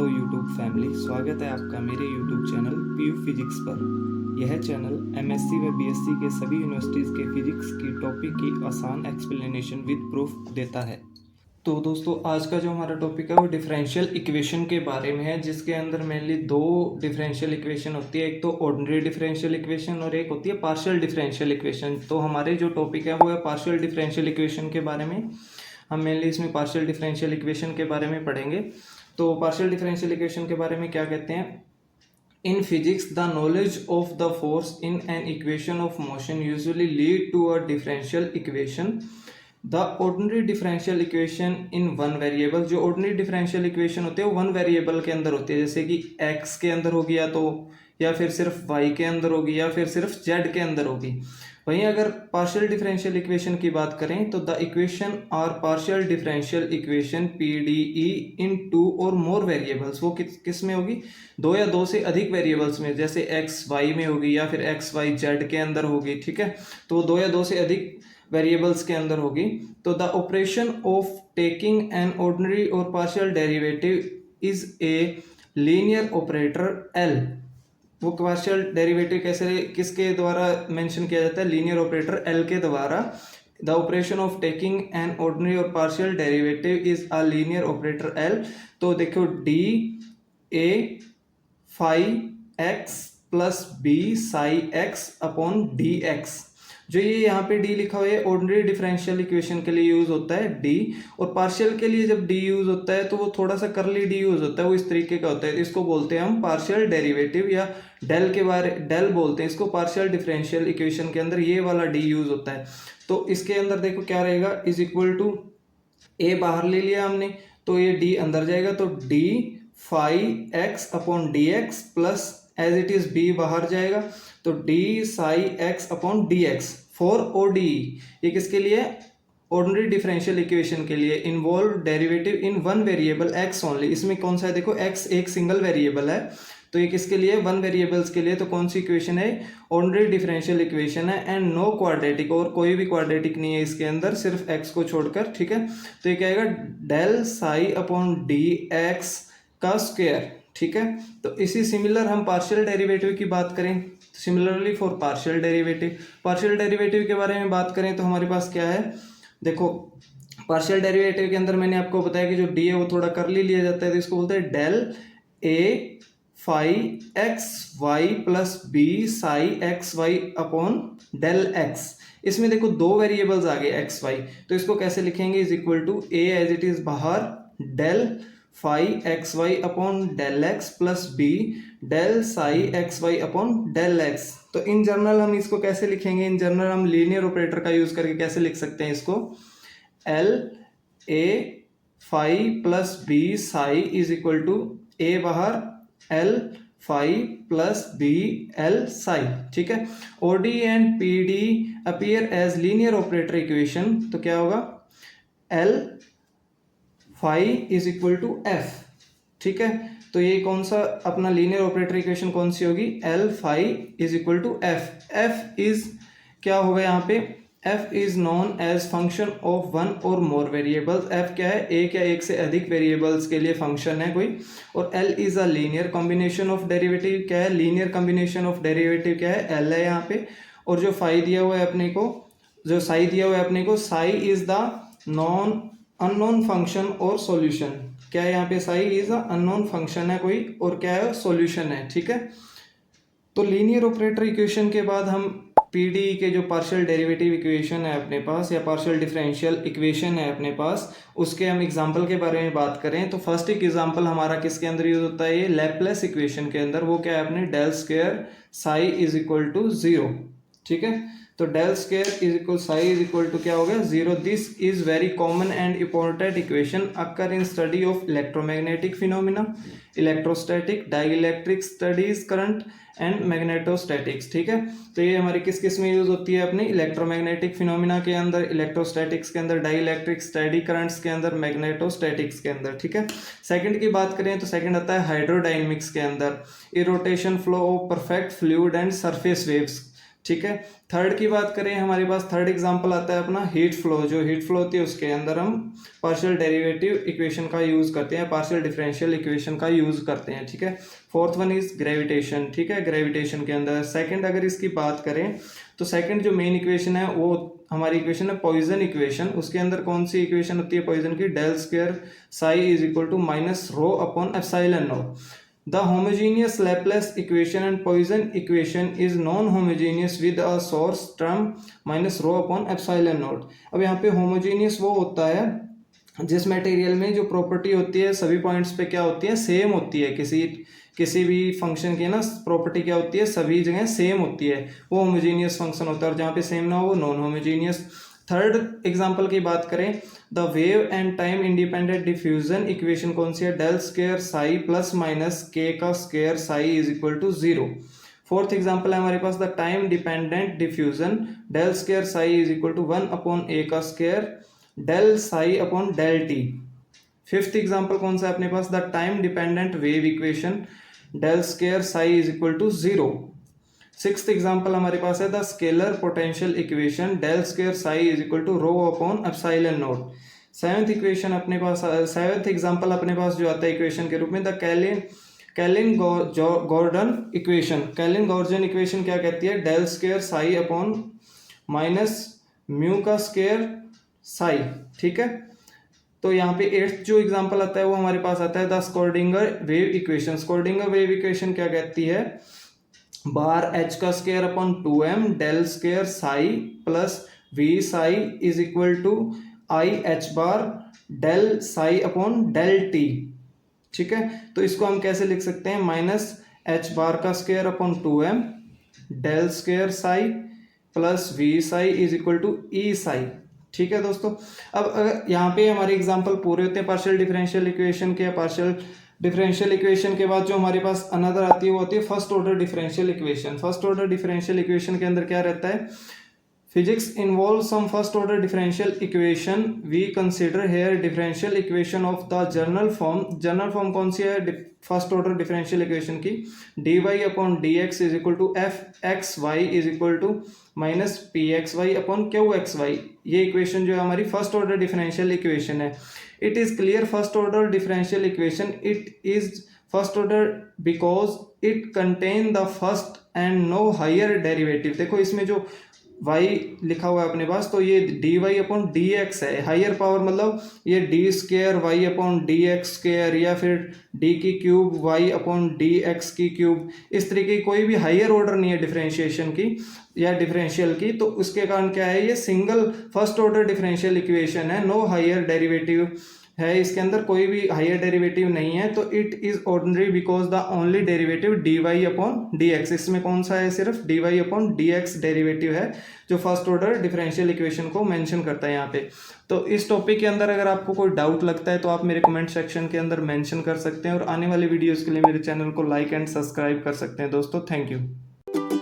Hello YouTube family, स्वागत है आपका मेरे यूट्यूब चैनल पीयू फिजिक्स पर। यह चैनल एमएससी व बीएससी के सभी यूनिवर्सिटीज़ के फिजिक्स की टॉपिक की आसान एक्सप्लेनेशन विद प्रूफ देता है। तो दोस्तों, आज का जो हमारा टॉपिक है वो डिफरेंशियल इक्वेशन के बारे में है, जिसके अंदर मेनली दो डिफरेंशियल इक्वेशन होती है। एक तो ऑर्डिनरी डिफरेंशियल इक्वेशन और एक होती है पार्शियल डिफरेंशियल इक्वेशन। तो हमारे जो टॉपिक है वो है पार्शियल डिफरेंशियल इक्वेशन के बारे में। हम मेनली इसमें पार्शियल डिफरेंशियल इक्वेशन के बारे में पढ़ेंगे। तो पार्शियल डिफरेंशियल इक्वेशन के बारे में क्या कहते हैं? In physics the knowledge of the force in an equation of motion usually lead to a differential equation. The ordinary differential equation in one variable. जो ऑर्डिनरी डिफरेंशियल इक्वेशन होते हैं वो वन वेरिएबल के अंदर होती है, जैसे कि एक्स के अंदर होगी या फिर सिर्फ वाई के अंदर होगी या फिर सिर्फ जेड के अंदर होगी। वहीं अगर पार्शियल डिफरेंशियल इक्वेशन की बात करें तो the equation are partial differential equation PDE in two or more variables. वो किस में होगी? दो या दो से अधिक वेरिएबल्स में, जैसे एक्स वाई में होगी या फिर एक्स वाई जेड के अंदर होगी। ठीक है, तो दो या दो से अधिक वेरिएबल्स के अंदर होगी। तो the operation of taking an ordinary और partial derivative is a linear operator L. वो पार्शियल डेरिवेटिव कैसे किसके द्वारा मेंशन किया जाता है? लीनियर ऑपरेटर एल के द्वारा। The operation of taking an ordinary और partial derivative is a linear operator L. तो देखो, d a phi x plus b psi x upon d x. जो ये यहाँ पे डी लिखा हुआ है ऑर्डिनरी डिफरेंशियल इक्वेशन के लिए यूज होता है डी, और पार्शियल के लिए जब डी यूज होता है तो वो थोड़ा सा करली डी यूज होता है, वो इस तरीके का होता है। इसको बोलते हैं हम पार्शियल डेरिवेटिव या डेल बोलते हैं इसको। पार्शियल डिफरेंशियल इक्वेशन के अंदर ये वाला डी यूज होता है। तो इसके अंदर देखो क्या रहेगा, इज इक्वल टू ए बाहर ले लिया हमने तो ये डी अंदर जाएगा, तो d phi x upon d x plus as it is b बाहर जाएगा तो d psi x upon d x for o d. ये किसके लिए? ऑर्डिनरी डिफरेंशियल इक्वेशन के लिए। Involve derivative in one variable x only. इसमें कौन सा है? देखो, एक्स एक सिंगल वेरिएबल है, तो ये किसके लिए? वन वेरिएबल्स के लिए। तो कौन सी इक्वेशन है? ऑर्डिनरी डिफरेंशियल इक्वेशन है। एंड नो क्वाड्रेटिक, और कोई भी क्वाड्रेटिक नहीं है इसके अंदर, सिर्फ एक्स को छोड़कर। ठीक है, तो ये क्या आएगा? Del psi upon d x का स्क्वायर। ठीक है, तो इसी सिमिलर हम पार्शियल डेरिवेटिव की बात करें, सिमिलरली फॉर पार्शियल डेरिवेटिव के बारे में बात करें तो हमारे पास क्या है? देखो, पार्शियल डेरिवेटिव के अंदर मैंने आपको बताया कि जो डी है वो थोड़ा करली लिया जाता है, तो इसको बोलते हैं del a phi x y plus b psi x y upon del x. इसमें देखो दो वेरिएबल्स आ गए एक्स वाई, तो इसको कैसे लिखेंगे? Is equal to a as it is बाहर, del phi x y upon del x plus b del psi x y upon del x. तो इन जनरल हम इसको कैसे लिखेंगे? इन जनरल हम लीनियर ऑपरेटर का यूज करके कैसे लिख सकते हैं इसको? L a phi plus b psi is equal to a बाहर L phi plus b L psi. ठीक है, OD and P D appear as linear operator equation. तो क्या होगा? L phi is equal to f. ठीक है, तो ये कौन सा अपना लीनियर ऑपरेटर इक्वेशन कौन सी होगी? L phi is equal to f. F is क्या होगा यहाँ पे? F is known as function of one or more variables. F क्या है? एक या एक से अधिक वेरिएबल्स के लिए फंक्शन है कोई। और L is a linear combination of derivative. क्या है? लीनियर कॉम्बिनेशन ऑफ डेरिवेटिव क्या है? एल है यहाँ पे। और जो फाई दिया हुआ है अपने को, जो साई दिया हुआ है अपने को, Sai is the non unknown function और सॉल्यूशन। क्या है यहाँ पे? Sai is a unknown function है कोई, और क्या है? सॉल्यूशन है। ठीक है, तो लीनियर ऑपरेटर इक्वेशन के बाद हम पीडी के जो पार्शियल डेरिवेटिव इक्वेशन है अपने पास, या पार्शियल डिफरेंशियल इक्वेशन है अपने पास, उसके हम एग्जांपल के बारे में बात करें तो फर्स्ट एक एग्जांपल हमारा किसके अंदर यूज होता है? ये लैपलेस इक्वेशन के अंदर। वो क्या है अपने? Del square psi is equal to 0। ठीक है, तो del square is equal psi is equal to क्या हो गया? 0। This is very common and important equation occur in study of electromagnetic phenomena, electrostatic, dielectric studies, current and magnetostatics. ठीक है, तो ये हमारी किस किस में यूज होती है? अपनी इलेक्ट्रोमैग्नेटिक फिनोमिना के अंदर, इलेक्ट्रोस्टैटिक्स के अंदर, डाइलेक्ट्रिक स्टडी करंट्स के अंदर, मैग्नेटोस्टैटिक्स के अंदर। ठीक है, सेकंड की बात करें तो सेकंड आता है हाइड्रोडायनेमिक्स के अंदर, irrotation flow of perfect fluid and surface waves. ठीक है। थर्ड की बात करें, हमारे पास थर्ड एग्जांपल आता है अपना हीट फ्लो। जो हीट फ्लो होती है उसके अंदर हम पार्शियल डेरिवेटिव इक्वेशन का यूज करते हैं, पार्शियल डिफरेंशियल इक्वेशन का यूज करते हैं। ठीक है। Fourth one is gravitation. ठीक है, ग्रेविटेशन के अंदर सेकंड अगर इसकी बात करें तो सेकंड जो मेन इक्वेशन है वो हमारी इक्वेशन है पॉइजन इक्वेशन। उसके अंदर कौन सी इक्वेशन होती है पॉइजन की? Del square psi is equal to minus rho upon epsilon naught. The homogeneous Laplace equation and Poisson equation is non-homogeneous with a source term minus rho upon epsilon naught। अब यहाँ पे homogeneous वो होता है जिस material में जो property होती है सभी पॉइंट्स पे क्या होती है? सेम होती है। किसी भी फंक्शन की ना प्रॉपर्टी क्या होती है? सभी जगह सेम होती है, वो होमोजीनियस फंक्शन होता है। और जहाँ पे सेम ना हो वो नॉन होमोजीनियस। थर्ड एग्जांपल की बात करें, the wave and time independent diffusion equation कौन सी है? Del square psi plus minus k का square psi is equal to 0। Fourth example है हमारे पास the time dependent diffusion del square psi is equal to 1 upon a का square del psi upon del t. Fifth example कौन सा है अपने पास? The time dependent wave equation del square psi is equal to 0। Sixth example हमारे पास है the scalar potential equation del square psi is equal to rho upon epsilon naught. Seventh equation अपने पास, सेवेंथ एग्जांपल अपने पास जो आता है equation के रूप में the Klein Gordon equation. Klein Gordon equation क्या कहती है? Del square psi upon minus mu का स्क्वायर साई। ठीक है। तो यहाँ पे एट्थ जो एग्जांपल आता है वो हमारे पास आता है the Schrodinger wave equation. Schrodinger wave equation क्या कहती है? बार एच का square upon 2m del square psi plus we psi is equal to i h bar del psi upon del t. ठीक है। तो इसको हम कैसे लिख सकते हैं? माइनस एच बार का square upon 2m del square psi plus we psi is equal to E psi. ठीक है दोस्तों। अब अगर यहाँ पे हमारे एग्जांपल पूरे होते हैं पार्शियल डिफरेंशियल इक्वेशन के, पार्शियल डिफरेंशियल इक्वेशन के बाद जो हमारे पास अनदर आती है वो होती है first order differential equation. First order differential equation के अंदर क्या रहता है? Physics involves some first order differential equation. We consider here differential equation of the general form. general form कौन सी है फर्स्ट ऑर्डर डिफरेंशियल इक्वेशन की? dy upon dx is equal to f x y is equal to minus p x y upon q x y. ये equation जो है हमारी first order differential equation है। It is clear first order differential equation. It is first order because it contain the first and no higher derivative. देखो इसमें जो y लिखा हुआ है अपने पास, तो ये d y upon d x है। हायर पावर मतलब ये d square y upon d x square या फिर डी की cube y upon d x की क्यूब, इस तरीके की कोई भी हायर ऑर्डर नहीं है डिफरेंशिएशन की या डिफरेंशियल की। तो उसके कारण क्या है? ये single first order differential equation है, नो हायर डेरिवेटिव है, इसके अंदर कोई भी हायर डेरिवेटिव नहीं है। तो it is ordinary because the only derivative d y upon d x. इसमें कौन सा है? सिर्फ d y upon d x derivative है जो फर्स्ट ऑर्डर डिफरेंशियल इक्वेशन को मेंशन करता है यहाँ पे। तो इस टॉपिक के अंदर अगर आपको कोई डाउट लगता है तो आप मेरे कमेंट सेक्शन के अंदर मेंशन कर सकते हैं और आने वाली वीडियोस के लिए मेरे चैनल को लाइक एंड सब्सक्राइब कर सकते हैं दोस्तों। Thank you.